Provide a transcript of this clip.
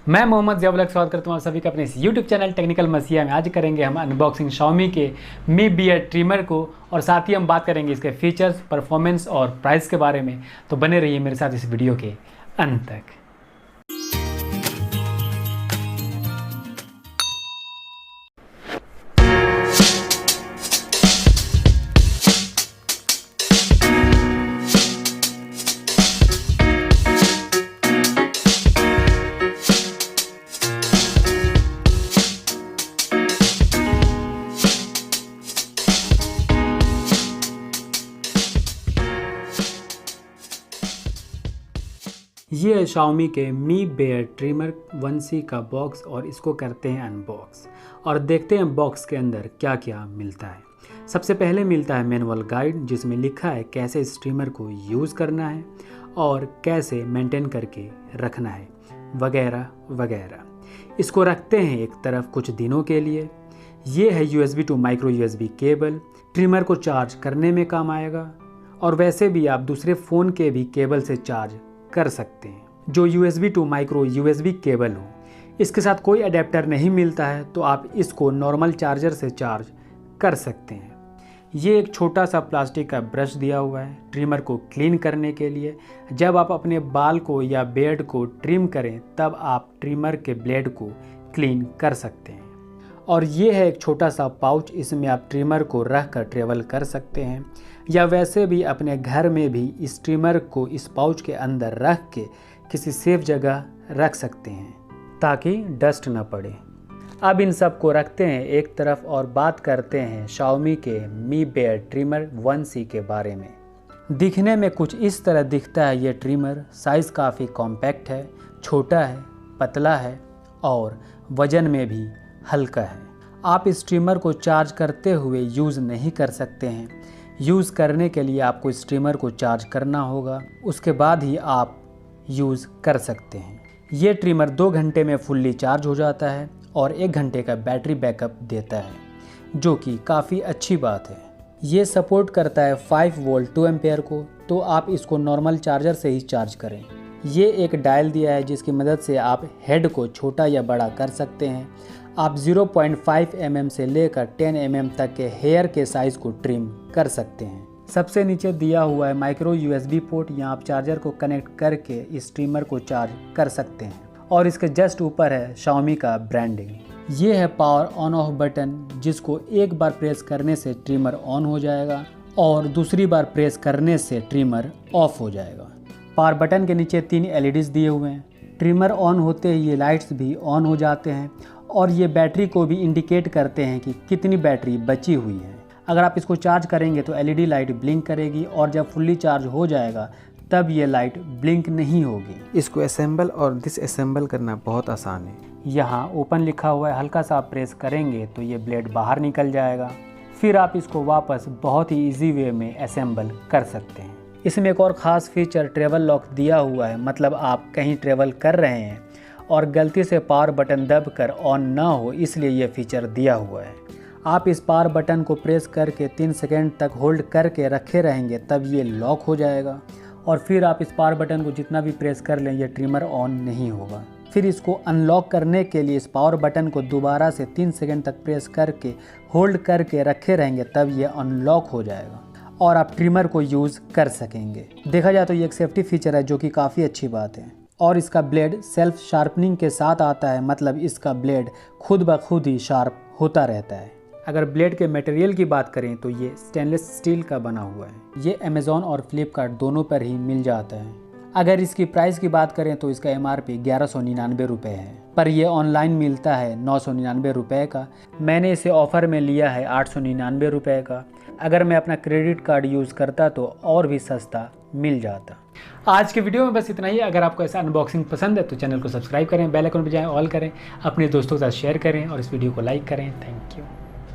मैं मोहम्मद ज़ियाउल स्वागत करता हूँ आप सभी का अपने इस YouTube चैनल टेक्निकल मसीहा में। आज करेंगे हम अनबॉक्सिंग Xiaomi के मी बियर्ड ट्रिमर को और साथ ही हम बात करेंगे इसके फीचर्स, परफॉर्मेंस और प्राइस के बारे में। तो बने रहिए मेरे साथ इस वीडियो के अंत तक। ये है Xiaomi के मी बियर्ड ट्रिमर 1C का बॉक्स और इसको करते हैं अनबॉक्स और देखते हैं बॉक्स के अंदर क्या क्या मिलता है। सबसे पहले मिलता है मैनुअल गाइड जिसमें लिखा है कैसे इस ट्रिमर को यूज़ करना है और कैसे मेंटेन करके रखना है वगैरह वगैरह। इसको रखते हैं एक तरफ कुछ दिनों के लिए। ये है USB to micro USB cable, trimmer को चार्ज करने में काम आएगा और वैसे भी आप दूसरे फ़ोन के भी केबल से चार्ज कर सकते हैं जो USB to micro USB cable हो। इसके साथ कोई अडेप्टर नहीं मिलता है तो आप इसको नॉर्मल चार्जर से चार्ज कर सकते हैं। ये एक छोटा सा प्लास्टिक का ब्रश दिया हुआ है ट्रिमर को क्लीन करने के लिए। जब आप अपने बाल को या बियर्ड को ट्रिम करें तब आप ट्रिमर के ब्लेड को क्लीन कर सकते हैं। और ये है एक छोटा सा पाउच, इसमें आप ट्रिमर को रख कर ट्रेवल कर सकते हैं या वैसे भी अपने घर में भी इस ट्रिमर को इस पाउच के अंदर रख के किसी सेफ जगह रख सकते हैं ताकि डस्ट ना पड़े। अब इन सब को रखते हैं एक तरफ और बात करते हैं Xiaomi के मी बियर्ड ट्रिमर 1C के बारे में। दिखने में कुछ इस तरह दिखता है ये ट्रिमर। साइज़ काफ़ी कॉम्पैक्ट है, छोटा है, पतला है और वज़न में भी हल्का है। आप इस ट्रिमर को चार्ज करते हुए यूज़ नहीं कर सकते हैं। यूज़ करने के लिए आपको इस ट्रिमर को चार्ज करना होगा, उसके बाद ही आप यूज़ कर सकते हैं। ये ट्रिमर 2 घंटे में फुल्ली चार्ज हो जाता है और 1 घंटे का बैटरी बैकअप देता है जो कि काफ़ी अच्छी बात है। ये सपोर्ट करता है 5 वोल्ट 2 एम्पेयर को, तो आप इसको नॉर्मल चार्जर से ही चार्ज करें। ये एक डायल दिया है जिसकी मदद से आप हेड को छोटा या बड़ा कर सकते हैं। आप 0.5 mm से लेकर 10 mm तक के हेयर के साइज़ को ट्रिम कर सकते हैं। सबसे नीचे दिया हुआ है माइक्रो USB पोर्ट, यहाँ आप चार्जर को कनेक्ट करके इस ट्रिमर को चार्ज कर सकते हैं। और इसके जस्ट ऊपर है Xiaomi का ब्रांडिंग। ये है पावर ऑन ऑफ बटन जिसको एक बार प्रेस करने से ट्रिमर ऑन हो जाएगा और दूसरी बार प्रेस करने से ट्रिमर ऑफ हो जाएगा। पावर बटन के नीचे 3 LEDs दिए हुए हैं। ट्रिमर ऑन होते ही ये लाइट्स भी ऑन हो जाते हैं और ये बैटरी को भी इंडिकेट करते हैं कि कितनी बैटरी बची हुई है। अगर आप इसको चार्ज करेंगे तो LED लाइट ब्लिंक करेगी और जब फुल्ली चार्ज हो जाएगा तब ये लाइट ब्लिंक नहीं होगी। इसको असेंबल और डिसअसेंबल करना बहुत आसान है। यहाँ ओपन लिखा हुआ है, हल्का सा प्रेस करेंगे तो ये ब्लेड बाहर निकल जाएगा। फिर आप इसको वापस बहुत ही ईजी वे में असेंबल कर सकते हैं। इसमें एक और ख़ास फीचर ट्रेवल लॉक दिया हुआ है, मतलब आप कहीं ट्रेवल कर रहे हैं और गलती से पावर बटन दबकर ऑन ना हो, इसलिए ये फीचर दिया हुआ है। आप इस पावर बटन को प्रेस करके 3 सेकंड तक होल्ड करके रखे रहेंगे तब ये लॉक हो जाएगा और फिर आप इस पावर बटन को जितना भी प्रेस कर लें ये ट्रिमर ऑन नहीं होगा। फिर इसको अनलॉक करने के लिए इस पावर बटन को दोबारा से 3 सेकंड तक प्रेस करके होल्ड करके रखे रहेंगे तब ये अनलॉक हो जाएगा और आप ट्रिमर को यूज़ कर सकेंगे। देखा जाए तो ये एक सेफ्टी फीचर है जो कि काफ़ी अच्छी बात है। और इसका ब्लेड सेल्फ शार्पनिंग के साथ आता है, मतलब इसका ब्लेड खुद ब खुद ही शार्प होता रहता है। अगर ब्लेड के मटेरियल की बात करें तो ये स्टेनलेस स्टील का बना हुआ है। ये अमेज़ॉन और फ्लिपकार्ट दोनों पर ही मिल जाता है। अगर इसकी प्राइस की बात करें तो इसका MRP 1199 रुपये है, पर यह ऑनलाइन मिलता है 999 रुपये का। मैंने इसे ऑफ़र में लिया है 899 रुपये का। अगर मैं अपना क्रेडिट कार्ड यूज़ करता तो और भी सस्ता मिल जाता। आज के वीडियो में बस इतना ही। अगर आपको ऐसा अनबॉक्सिंग पसंद है तो चैनल को सब्सक्राइब करें, बेल आइकन बजाएं, ऑल करें, अपने दोस्तों के साथ शेयर करें और इस वीडियो को लाइक करें। Thank you.